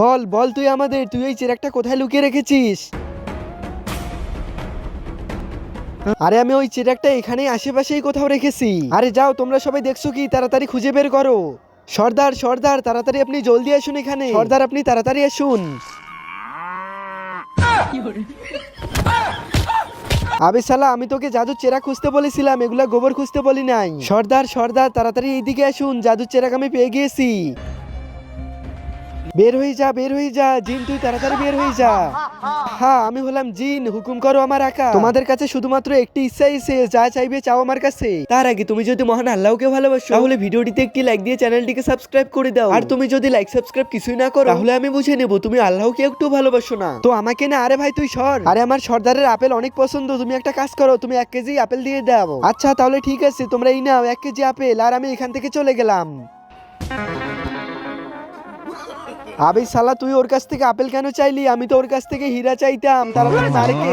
বল বল তুই আমাদের, তুই ওই চেরাকটা কোথায় লুকিয়ে রেখেছিস? আরে আমি ওই চেরাকটা এখানেই আশেপাশেই কোথাও রেখেছি। আরে যাও, তোমরা সবাই দেখছো কি? তাড়াতাড়ি খুঁজে বের করো। সর্দার সর্দার তাড়াতাড়ি আপনি জলদি আসুন এখানে। সর্দার আপনি তাড়াতাড়ি আসুন। আবে শালা, আমি তোকে জাদুর চেরাক খুঁজতে বলেছিলাম, এগুলা গোবর খুঁজতে বলি নাই। সর্দার সর্দার তাড়াতাড়ি এইদিকে আসুন, জাদুর চেরাক আমি পেয়ে গিয়েছি। বের হয়ে যা, বের হয়ে যা জিন, তুই তাড়াতাড়ি বের হয়ে যা। হ্যাঁ, আমি হলাম জিন, হুকুম করো আমার আকা। তোমাদের কাছে শুধুমাত্র একটি ইচ্ছাই শেষ, যা চাইবে চাও আমার কাছে। তার আগে তুমি যদি মহান আল্লাহকে ভালোবাসো তাহলে ভিডিওটিতে একটি লাইক দিয়ে চ্যানেলটিকে সাবস্ক্রাইব করে দাও। আর তুমি যদি লাইক সাবস্ক্রাইব কিছুই না করো তাহলে আমি বুঝে নেব তুমি আল্লাহকে একটু ভালোবাসো না। তো আমাকে না, আরে ভাই তুই সর। আরে আমার সর্দারের আপেল অনেক পছন্দ, তুমি একটা কাজ করো, তুমি 1 কেজি আপেল দিয়ে দাও। আচ্ছা তাহলে ঠিক আছে, তোমরা এই নাও 1 কেজি আপেল, আর আমি এখান থেকে চলে গেলাম। আবে শালা, তুই ওর কাছ থেকে আপেল কেন চাইলি? আমি তো ওর কাছ থেকে হীরা চাইতাম। তাড়াতাড়ি মার কে।